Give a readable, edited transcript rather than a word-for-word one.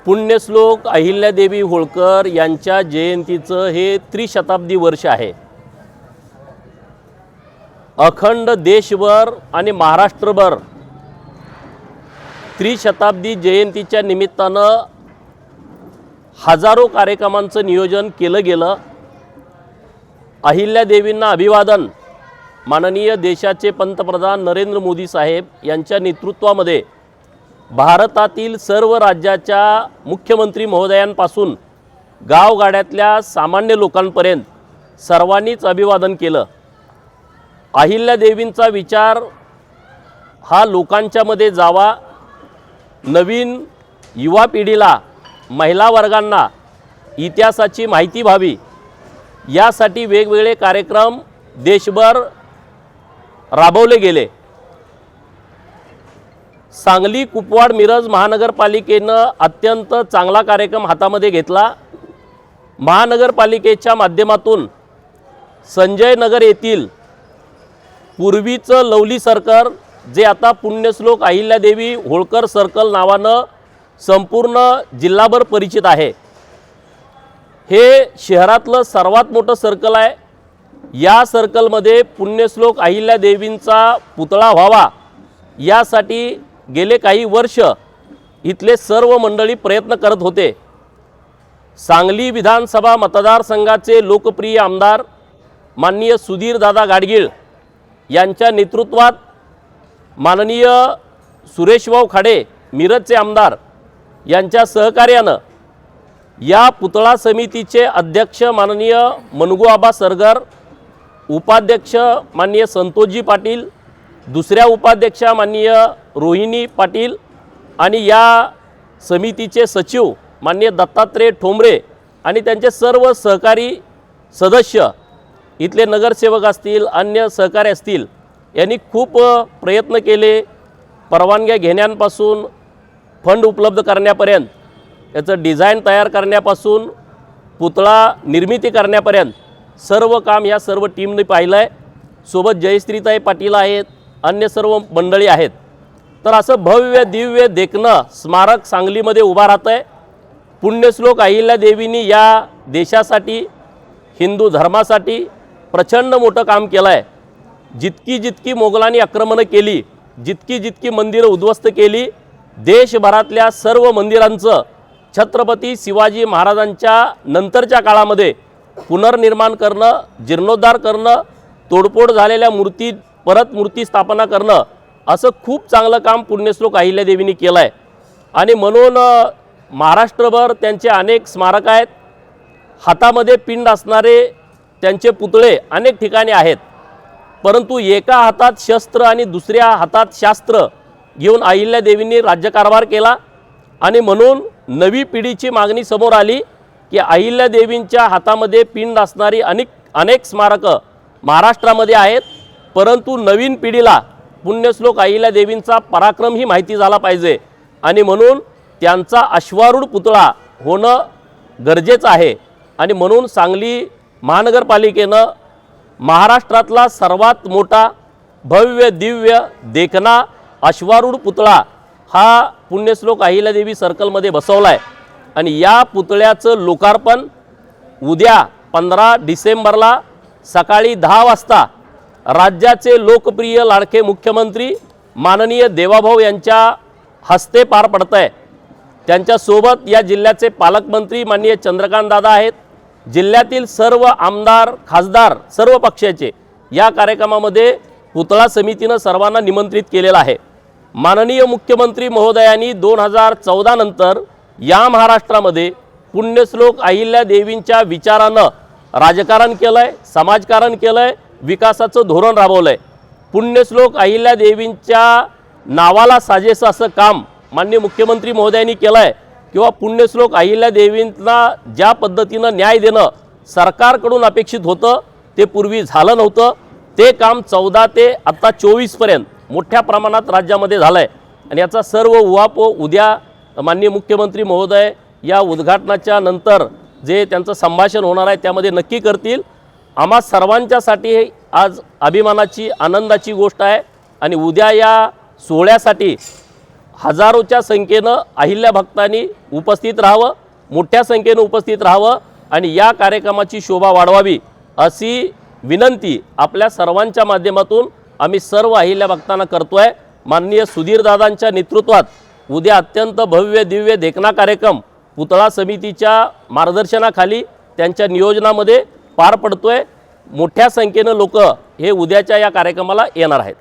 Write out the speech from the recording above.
पुण्यश्लोक अहिल्यादेवी होळकर यांच्या जयंतीचं हे त्रिशताब्दी वर्ष आहे। अखंड देशभर आणि महाराष्ट्रभर त्रिशताब्दी जयंतीच्या निमित्तानं हजारो कार्यक्रमांचं नियोजन केलं गेलं। अहिल्यादेवींना अभिवादन माननीय देशाचे पंतप्रधान नरेंद्र मोदी साहेब यांच्या नेतृत्वामध्ये भारतातील सर्व राज्याच्या मुख्यमंत्री महोदयांपासून गावगाड्यातल्या सामान्य लोकांपर्यंत सर्वांनीच अभिवादन केलं। अहिल्यादेवींचा विचार हा लोकांच्यामध्ये जावा, नवीन युवा पिढीला, महिला वर्गांना इतिहासाची माहिती व्हावी, यासाठी वेगवेगळे कार्यक्रम देशभर राबवले गेले। सांगली, कुपवाड, मिरज महानगरपालिकेनं अत्यंत चांगला कार्यक्रम हातामध्ये घेतला। महानगरपालिकेच्या माध्यमातून संजय नगर येथील पूर्वीचं लवली सर्कल, जे आता पुण्यश्लोक अहिल्यादेवी होळकर सर्कल नावानं संपूर्ण जिल्हाभर परिचित आहे, हे शहरातलं सर्वात मोठं सर्कल आहे। या सर्कलमध्ये पुण्यश्लोक अहिल्यादेवींचा पुतळा व्हावा यासाठी गेले काही वर्ष इथले सर्व मंडळी प्रयत्न करत होते। सांगली विधानसभा मतदारसंघाचे लोकप्रिय आमदार माननीय सुधीरदादा गाडगीळ यांच्या नेतृत्वात माननीय सुरेशभाऊ खाडे मिरजचे आमदार यांच्या सहकार्यानं या पुतळा समितीचे अध्यक्ष माननीय मनगुआबा सरगर, उपाध्यक्ष माननीय संतोषजी पाटील, दुसऱ्या उपाध्यक्षा माननीय रोहिणी पाटील आणि या समितीचे सचिव माननीय दत्तात्रय ठोंबरे आणि त्यांचे सर्व सहकारी सदस्य, इथले नगरसेवक असतील, अन्य सहकारी असतील, यांनी खूप प्रयत्न केले। परवानग्या घेण्यापासून फंड उपलब्ध करण्यापर्यंत, याचं डिझाईन तयार करण्यापासून पुतळा निर्मिती करण्यापर्यंत सर्व काम या सर्व टीमने पाहिलं आहे। सोबत जयश्रीताई पाटील आहेत, अन्य सर्व मंडळी आहेत। तर असं भव्य दिव्य देखणं स्मारक सांगलीमध्ये उभा राहतं आहे। पुण्यश्लोक अहिल्यादेवींनी या देशासाठी, हिंदू धर्मासाठी प्रचंड मोठं काम केलं आहे। जितकी जितकी मोगलांनी आक्रमणं केली, जितकी जितकी मंदिरं उद्ध्वस्त केली, देशभरातल्या सर्व मंदिरांचं छत्रपती शिवाजी महाराजांच्या नंतरच्या काळामध्ये पुनर्निर्माण करणं, जीर्णोद्धार करणं, तोडफोड झालेल्या मूर्ती परत मूर्ती स्थापना करणं, असं खूप चांगलं काम पुण्यश्लोक अहिल्यादेवींनी केलं आहे। आणि म्हणून महाराष्ट्रभर त्यांचे अनेक स्मारक आहेत। हातामध्ये पिंड असणारे त्यांचे पुतळे अनेक ठिकाणी आहेत, परंतु एका हातात शस्त्र आणि दुसऱ्या हातात शास्त्र घेऊन अहिल्यादेवींनी राज्यकारभार केला। आणि म्हणून नवी पिढीची मागणी समोर आली की अहिल्यादेवींच्या हातामध्ये पिंड असणारी अनेक स्मारकं महाराष्ट्रामध्ये आहेत, परंतु नवीन पिढीला पुण्यश्लोक अहिल्यादेवींचा पराक्रम ही माहिती झाला पाहिजे। आणि म्हणून त्यांचा अश्वारूढ पुतळा होणं गरजेचं आहे। आणि म्हणून सांगली महानगरपालिकेनं महाराष्ट्रातला सर्वात मोठा भव्य दिव्य देखणा अश्वारूढ पुतळा हा पुण्यश्लोक अहिल्यादेवी सर्कलमध्ये बसवला आहे। आणि या पुतळ्याचं लोकार्पण उद्या 15 डिसेंबरला सकाळी 10 वाजता राज्याचे लोकप्रिय लाडके मुख्यमंत्री माननीय देवाभाऊ यांच्या हस्ते पार पडत आहे। त्यांच्यासोबत या जिल्ह्याचे पालकमंत्री माननीय चंद्रकांत दादा आहेत। जिल्ह्यातील सर्व आमदार, खासदार, सर्व पक्षाचे या कार्यक्रमामध्ये पुतळा समितीनं सर्वांना निमंत्रित केलेलं आहे। माननीय मुख्यमंत्री महोदयांनी 2014 नंतर या महाराष्ट्रामध्ये पुण्यश्लोक अहिल्यादेवींच्या विचारानं राजकारण केलं आहे, समाजकारण केलं आहे, विकासाचं धोरण राबवलं आहे। पुण्यश्लोक अहिल्यादेवींच्या नावाला साजेसं असं काम माननीय मुख्यमंत्री महोदयांनी केलं आहे, किंवा पुण्यश्लोक अहिल्यादेवींना ज्या पद्धतीनं न्याय देणं सरकारकडून अपेक्षित होतं ते पूर्वी झालं नव्हतं। ते काम 14 ते आता 24पर्यंत मोठ्या प्रमाणात राज्यामध्ये झालं आहे। आणि याचा सर्व उहापोह उद्या माननीय मुख्यमंत्री महोदय या उद्घाटनाच्या नंतर जे त्यांचं संभाषण होणार आहे त्यामध्ये नक्की करतील। आम्हा सर्वांच्यासाठी हे आज अभिमानाची, आनंदाची गोष्ट आहे। आणि उद्या या सोहळ्यासाठी हजारोच्या संख्येनं अहिल्या भक्तांनी उपस्थित राहावं, मोठ्या संख्येनं उपस्थित राहावं आणि या कार्यक्रमाची शोभा वाढवावी अशी विनंती आपल्या सर्वांच्या माध्यमातून आम्ही सर्व अहिल्या भक्तांना करतोय। माननीय सुधीरदादांच्या नेतृत्वात उद्या अत्यंत भव्य दिव्य देखना कार्यक्रम पुतळा समितीच्या मार्गदर्शनाखाली त्यांच्या नियोजनामध्ये पार पडतोय। मोठ्या संख्येनं लोक हे उद्याच्या या कार्यक्रमाला येणार आहेत।